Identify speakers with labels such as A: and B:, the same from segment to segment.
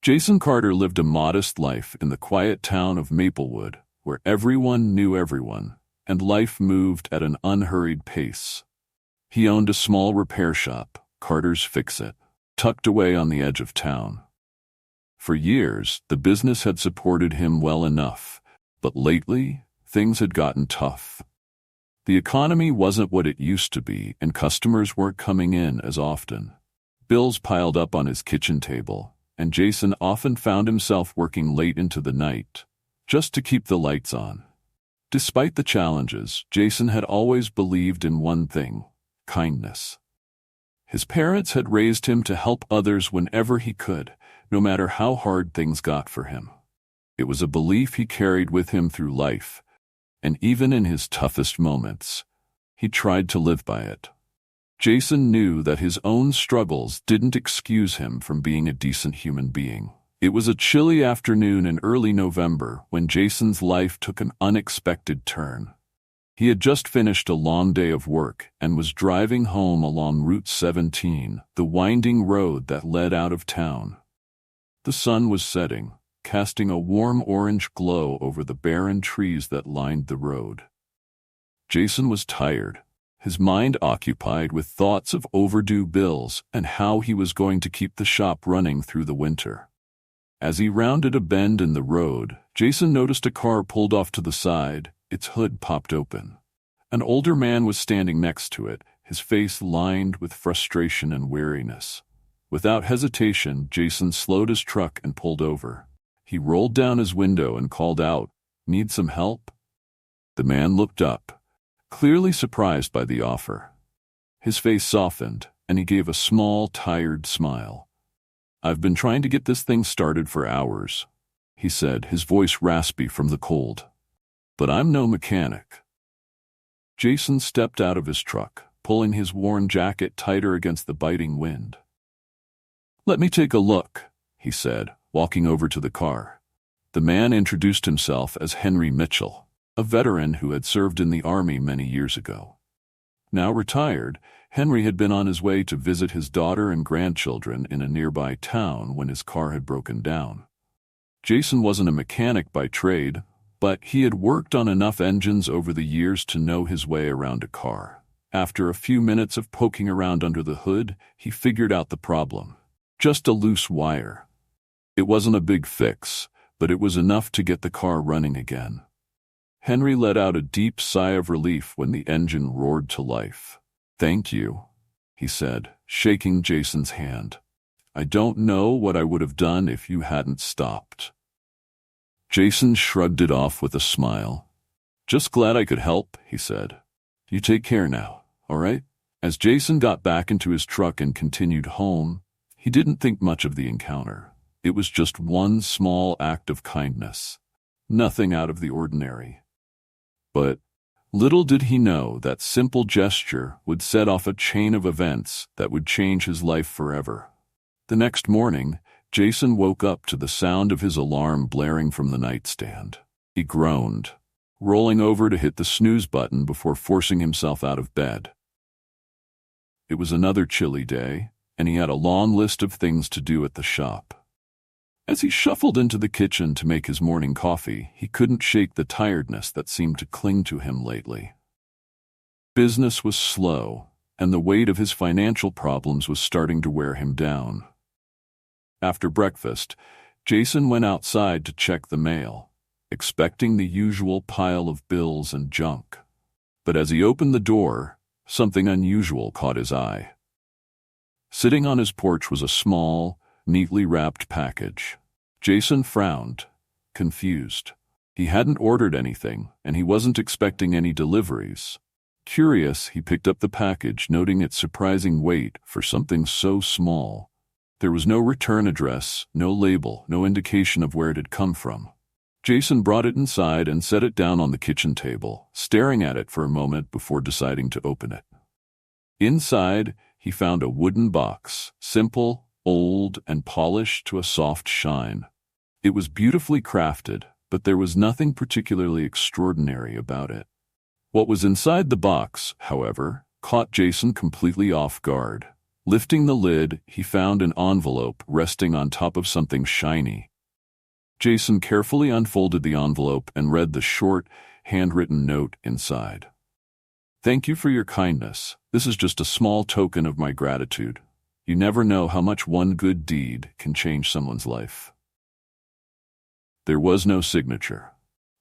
A: Jason Carter lived a modest life in the quiet town of Maplewood, where everyone knew everyone, and life moved at an unhurried pace. He owned a small repair shop, Carter's Fix-It, tucked away on the edge of town. For years, the business had supported him well enough, but lately, things had gotten tough. The economy wasn't what it used to be, and customers weren't coming in as often. Bills piled up on his kitchen table, and Jason often found himself working late into the night, just to keep the lights on. Despite the challenges, Jason had always believed in one thing: kindness. His parents had raised him to help others whenever he could, no matter how hard things got for him. It was a belief he carried with him through life, and even in his toughest moments, he tried to live by it. Jason knew that his own struggles didn't excuse him from being a decent human being. It was a chilly afternoon in early November when Jason's life took an unexpected turn. He had just finished a long day of work and was driving home along Route 17, the winding road that led out of town. The sun was setting, casting a warm orange glow over the barren trees that lined the road. Jason was tired, his mind occupied with thoughts of overdue bills and how he was going to keep the shop running through the winter. As he rounded a bend in the road, Jason noticed a car pulled off to the side, its hood popped open. An older man was standing next to it, his face lined with frustration and weariness. Without hesitation, Jason slowed his truck and pulled over. He rolled down his window and called out, "Need some help?" The man looked up, clearly surprised by the offer. His face softened, and he gave a small, tired smile. "I've been trying to get this thing started for hours," he said, his voice raspy from the cold. "But I'm no mechanic." Jason stepped out of his truck, pulling his worn jacket tighter against the biting wind. "Let me take a look," he said, walking over to the car. The man introduced himself as Henry Mitchell, a veteran who had served in the Army many years ago. Now retired, Henry had been on his way to visit his daughter and grandchildren in a nearby town when his car had broken down. Jason wasn't a mechanic by trade, but he had worked on enough engines over the years to know his way around a car. After a few minutes of poking around under the hood, he figured out the problem. Just a loose wire. It wasn't a big fix, but it was enough to get the car running again. Henry let out a deep sigh of relief when the engine roared to life. "Thank you," he said, shaking Jason's hand. "I don't know what I would have done if you hadn't stopped." Jason shrugged it off with a smile. "Just glad I could help," he said. "You take care now, all right?" As Jason got back into his truck and continued home, he didn't think much of the encounter. It was just one small act of kindness, nothing out of the ordinary. But little did he know that simple gesture would set off a chain of events that would change his life forever. The next morning, Jason woke up to the sound of his alarm blaring from the nightstand. He groaned, rolling over to hit the snooze button before forcing himself out of bed. It was another chilly day, and he had a long list of things to do at the shop. As he shuffled into the kitchen to make his morning coffee, he couldn't shake the tiredness that seemed to cling to him lately. Business was slow, and the weight of his financial problems was starting to wear him down. After breakfast, Jason went outside to check the mail, expecting the usual pile of bills and junk. But as he opened the door, something unusual caught his eye. Sitting on his porch was a small, neatly wrapped package. Jason frowned, confused. He hadn't ordered anything, and he wasn't expecting any deliveries. Curious, he picked up the package, noting its surprising weight for something so small. There was no return address, no label, no indication of where it had come from. Jason brought it inside and set it down on the kitchen table, staring at it for a moment before deciding to open it. Inside, he found a wooden box, simple, old, and polished to a soft shine. It was beautifully crafted, but there was nothing particularly extraordinary about it. What was inside the box, however, caught Jason completely off guard. Lifting the lid, he found an envelope resting on top of something shiny. Jason carefully unfolded the envelope and read the short, handwritten note inside. "Thank you for your kindness. This is just a small token of my gratitude. You never know how much one good deed can change someone's life." There was no signature.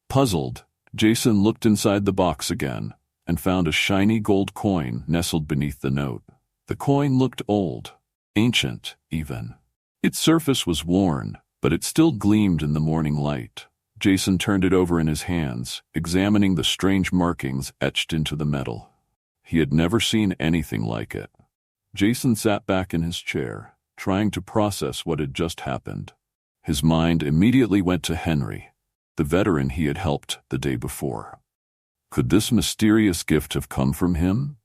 A: Puzzled, Jason looked inside the box again and found a shiny gold coin nestled beneath the note. The coin looked old, ancient even. Its surface was worn, but it still gleamed in the morning light. Jason turned it over in his hands, examining the strange markings etched into the metal. He had never seen anything like it. Jason sat back in his chair, trying to process what had just happened. His mind immediately went to Henry, the veteran he had helped the day before. Could this mysterious gift have come from him?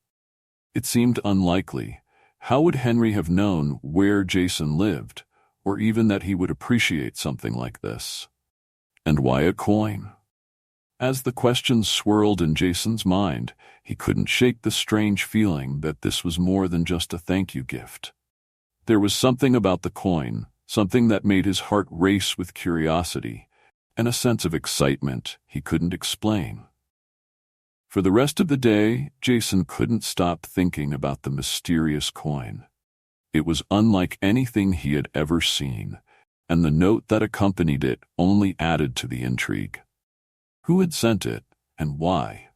A: It seemed unlikely. How would Henry have known where Jason lived, or even that he would appreciate something like this? And why a coin? As the questions swirled in Jason's mind, he couldn't shake the strange feeling that this was more than just a thank you gift. There was something about the coin, something that made his heart race with curiosity, and a sense of excitement he couldn't explain. For the rest of the day, Jason couldn't stop thinking about the mysterious coin. It was unlike anything he had ever seen, and the note that accompanied it only added to the intrigue. Who had sent it, and why?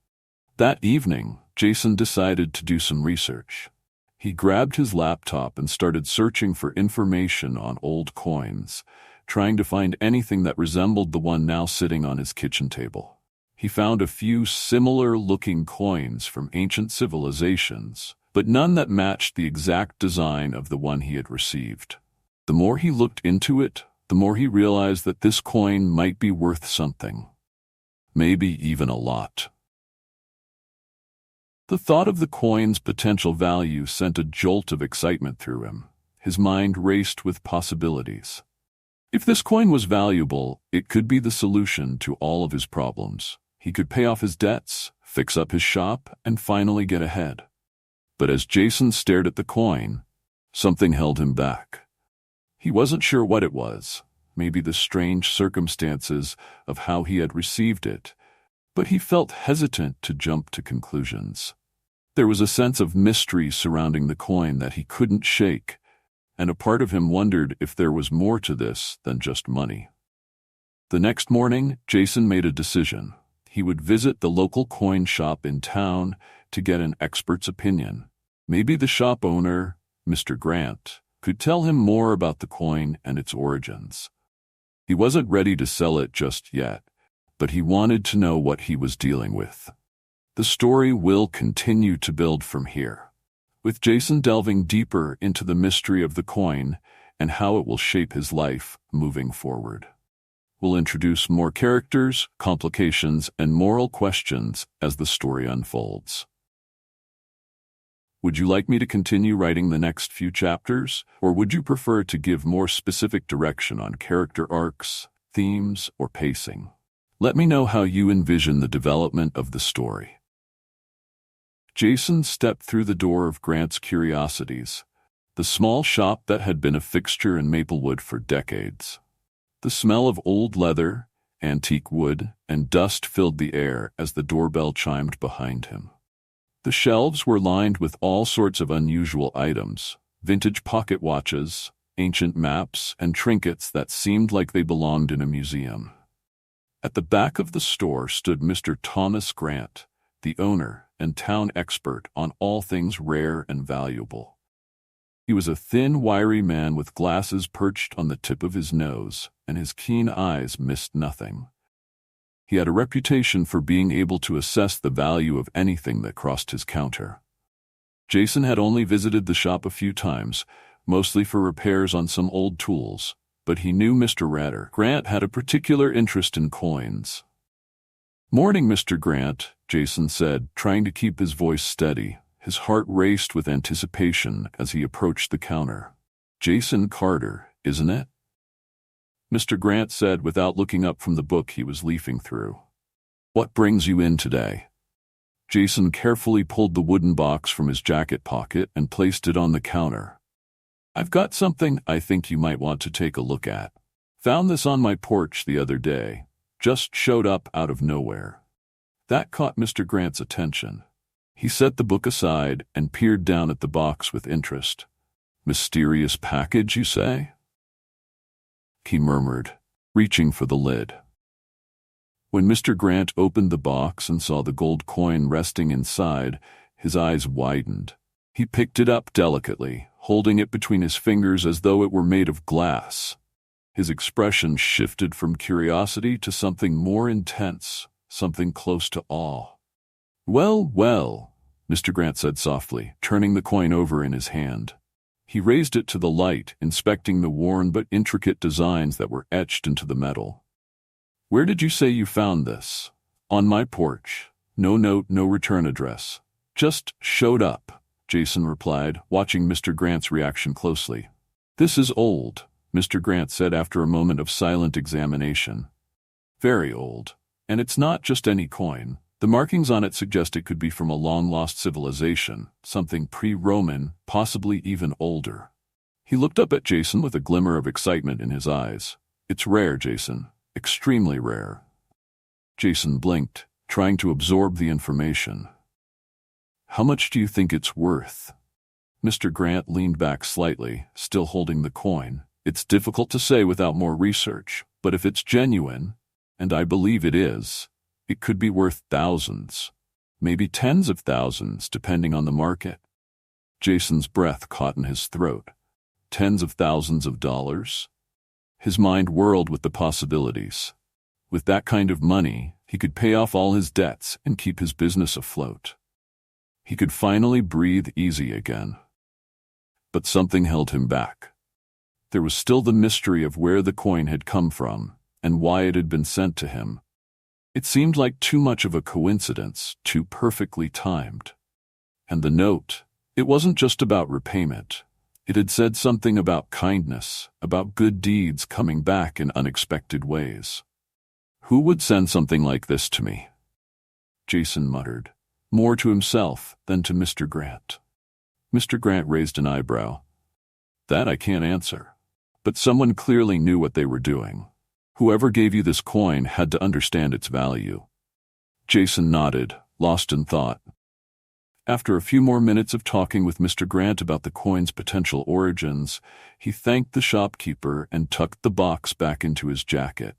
A: That evening, Jason decided to do some research. He grabbed his laptop and started searching for information on old coins, trying to find anything that resembled the one now sitting on his kitchen table. He found a few similar-looking coins from ancient civilizations, but none that matched the exact design of the one he had received. The more he looked into it, the more he realized that this coin might be worth something. Maybe even a lot. The thought of the coin's potential value sent a jolt of excitement through him. His mind raced with possibilities. If this coin was valuable, it could be the solution to all of his problems. He could pay off his debts, fix up his shop, and finally get ahead. But as Jason stared at the coin, something held him back. He wasn't sure what it was, maybe the strange circumstances of how he had received it, but he felt hesitant to jump to conclusions. There was a sense of mystery surrounding the coin that he couldn't shake, and a part of him wondered if there was more to this than just money. The next morning, Jason made a decision. He would visit the local coin shop in town to get an expert's opinion. Maybe the shop owner, Mr. Grant, could tell him more about the coin and its origins. He wasn't ready to sell it just yet, but he wanted to know what he was dealing with. The story will continue to build from here, with Jason delving deeper into the mystery of the coin and how it will shape his life moving forward. We'll introduce more characters, complications, and moral questions as the story unfolds. Would you like me to continue writing the next few chapters, or would you prefer to give more specific direction on character arcs, themes, or pacing? Let me know how you envision the development of the story. Jason stepped through the door of Grant's Curiosities, the small shop that had been a fixture in Maplewood for decades. The smell of old leather, antique wood, and dust filled the air as the doorbell chimed behind him. The shelves were lined with all sorts of unusual items, vintage pocket watches, ancient maps, and trinkets that seemed like they belonged in a museum. At the back of the store stood Mr. Thomas Grant, the owner and town expert on all things rare and valuable. He was a thin, wiry man with glasses perched on the tip of his nose, and his keen eyes missed nothing. He had a reputation for being able to assess the value of anything that crossed his counter. Jason had only visited the shop a few times, mostly for repairs on some old tools, but he knew Mr. Grant had a particular interest in coins. "Morning, Mr. Grant," Jason said, trying to keep his voice steady. His heart raced with anticipation as he approached the counter. "Jason Carter, isn't it?" Mr. Grant said without looking up from the book he was leafing through. "What brings you in today?" Jason carefully pulled the wooden box from his jacket pocket and placed it on the counter. I've got something I think you might want to take a look at. Found this on my porch the other day. Just showed up out of nowhere." That caught Mr. Grant's attention. He set the book aside and peered down at the box with interest. "Mysterious package, you say?" he murmured, reaching for the lid. When Mr. Grant opened the box and saw the gold coin resting inside, his eyes widened. He picked it up delicately, holding it between his fingers as though it were made of glass. His expression shifted from curiosity to something more intense, something close to awe. "Well, well," Mr. Grant said softly, turning the coin over in his hand. He raised it to the light, inspecting the worn but intricate designs that were etched into the metal. "Where did you say you found this?" "On my porch. No note, no return address. Just showed up," Jason replied, watching Mr. Grant's reaction closely. "This is old," Mr. Grant said after a moment of silent examination. "Very old. And it's not just any coin. The markings on it suggest it could be from a long-lost civilization, something pre-Roman, possibly even older." He looked up at Jason with a glimmer of excitement in his eyes. "It's rare, Jason. Extremely rare." Jason blinked, trying to absorb the information. "How much do you think it's worth?" Mr. Grant leaned back slightly, still holding the coin. "It's difficult to say without more research, but if it's genuine, and I believe it is, it could be worth thousands, maybe tens of thousands, depending on the market." Jason's breath caught in his throat. Tens of thousands of dollars? His mind whirled with the possibilities. With that kind of money, he could pay off all his debts and keep his business afloat. He could finally breathe easy again. But something held him back. There was still the mystery of where the coin had come from and why it had been sent to him. It seemed like too much of a coincidence, too perfectly timed. And the note, it wasn't just about repayment. It had said something about kindness, about good deeds coming back in unexpected ways. "Who would send something like this to me?" Jason muttered, more to himself than to Mr. Grant. Mr. Grant raised an eyebrow. "That I can't answer. But someone clearly knew what they were doing. Whoever gave you this coin had to understand its value." Jason nodded, lost in thought. After a few more minutes of talking with Mr. Grant about the coin's potential origins, he thanked the shopkeeper and tucked the box back into his jacket.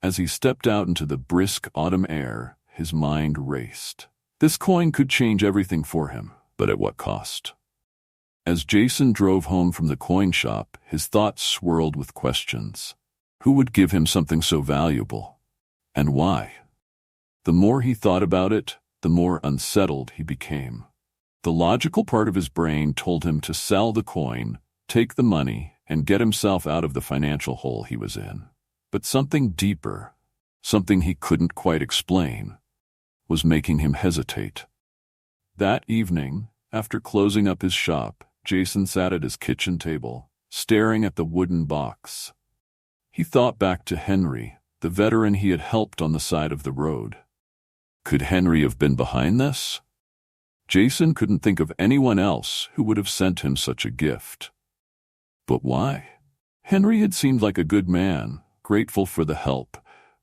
A: As he stepped out into the brisk autumn air, his mind raced. This coin could change everything for him, but at what cost? As Jason drove home from the coin shop, his thoughts swirled with questions. Who would give him something so valuable? And why? The more he thought about it, the more unsettled he became. The logical part of his brain told him to sell the coin, take the money, and get himself out of the financial hole he was in. But something deeper, something he couldn't quite explain, was making him hesitate. That evening, after closing up his shop, Jason sat at his kitchen table, staring at the wooden box. He thought back to Henry, the veteran he had helped on the side of the road. Could Henry have been behind this? Jason couldn't think of anyone else who would have sent him such a gift. But why? Henry had seemed like a good man, grateful for the help,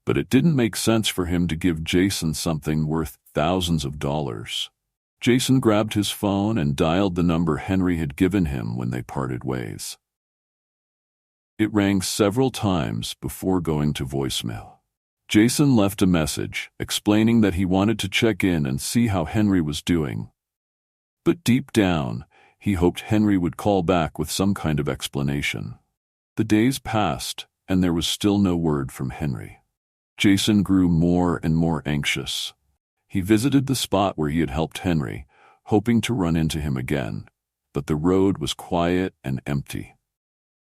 A: but it didn't make sense for him to give Jason something worth thousands of dollars. Jason grabbed his phone and dialed the number Henry had given him when they parted ways. It rang several times before going to voicemail. Jason left a message explaining that he wanted to check in and see how Henry was doing. But deep down, he hoped Henry would call back with some kind of explanation. The days passed, and there was still no word from Henry. Jason grew more and more anxious. He visited the spot where he had helped Henry, hoping to run into him again, but the road was quiet and empty.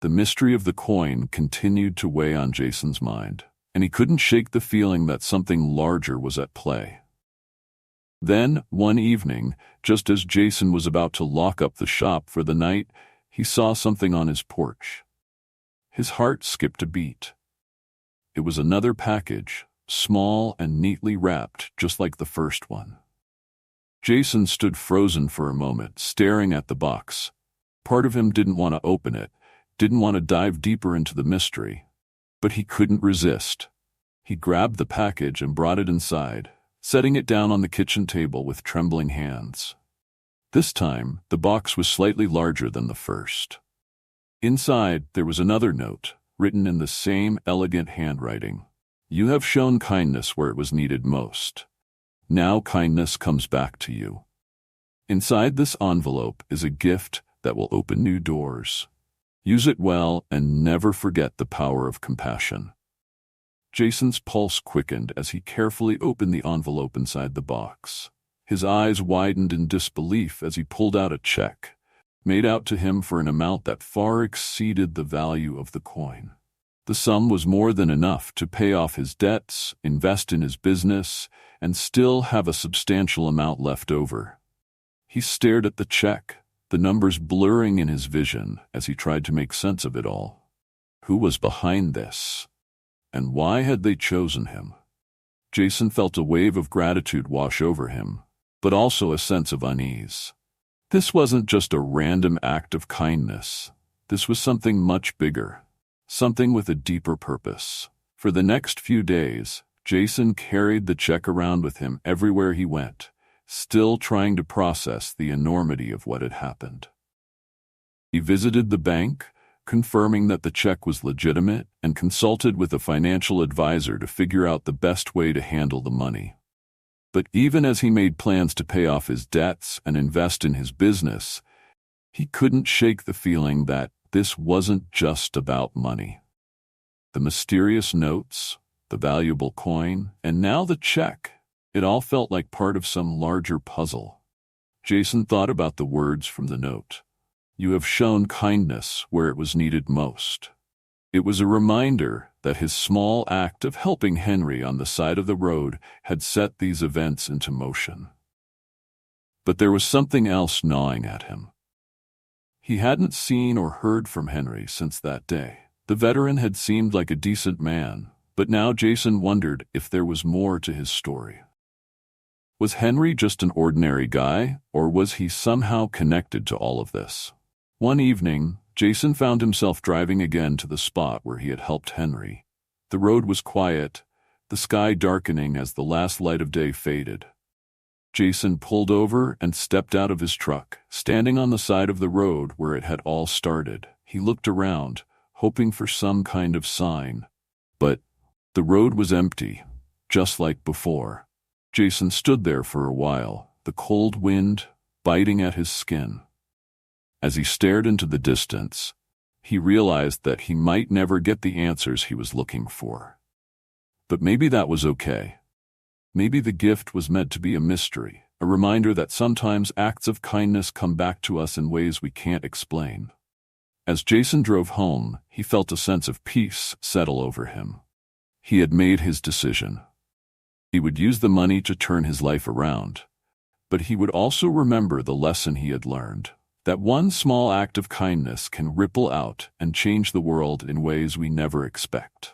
A: The mystery of the coin continued to weigh on Jason's mind, and he couldn't shake the feeling that something larger was at play. Then, one evening, just as Jason was about to lock up the shop for the night, he saw something on his porch. His heart skipped a beat. It was another package, small and neatly wrapped, just like the first one. Jason stood frozen for a moment, staring at the box. Part of him didn't want to open it, didn't want to dive deeper into the mystery. But he couldn't resist. He grabbed the package and brought it inside, setting it down on the kitchen table with trembling hands. This time, the box was slightly larger than the first. Inside, there was another note, written in the same elegant handwriting. You have shown kindness where it was needed most. Now kindness comes back to you. Inside this envelope is a gift that will open new doors. Use it well and never forget the power of compassion. Jason's pulse quickened as he carefully opened the envelope inside the box. His eyes widened in disbelief as he pulled out a check, made out to him for an amount that far exceeded the value of the coin. The sum was more than enough to pay off his debts, invest in his business, and still have a substantial amount left over. He stared at the check, the numbers blurring in his vision as he tried to make sense of it all. Who was behind this? And why had they chosen him? Jason felt a wave of gratitude wash over him, but also a sense of unease. This wasn't just a random act of kindness. This was something much bigger, something with a deeper purpose. For the next few days, Jason carried the check around with him everywhere he went, still trying to process the enormity of what had happened. He visited the bank, confirming that the check was legitimate, and consulted with a financial advisor to figure out the best way to handle the money. But even as he made plans to pay off his debts and invest in his business, he couldn't shake the feeling that this wasn't just about money. The mysterious notes, the valuable coin, and now the check, it all felt like part of some larger puzzle. Jason thought about the words from the note. You have shown kindness where it was needed most. It was a reminder that his small act of helping Henry on the side of the road had set these events into motion. But there was something else gnawing at him. He hadn't seen or heard from Henry since that day. The veteran had seemed like a decent man, but now Jason wondered if there was more to his story. Was Henry just an ordinary guy, or was he somehow connected to all of this? One evening, Jason found himself driving again to the spot where he had helped Henry. The road was quiet, the sky darkening as the last light of day faded. Jason pulled over and stepped out of his truck, standing on the side of the road where it had all started. He looked around, hoping for some kind of sign. But the road was empty, just like before. Jason stood there for a while, the cold wind biting at his skin. As he stared into the distance, he realized that he might never get the answers he was looking for. But maybe that was okay. Maybe the gift was meant to be a mystery, a reminder that sometimes acts of kindness come back to us in ways we can't explain. As Jason drove home, he felt a sense of peace settle over him. He had made his decision. He would use the money to turn his life around, but he would also remember the lesson he had learned. That one small act of kindness can ripple out and change the world in ways we never expect.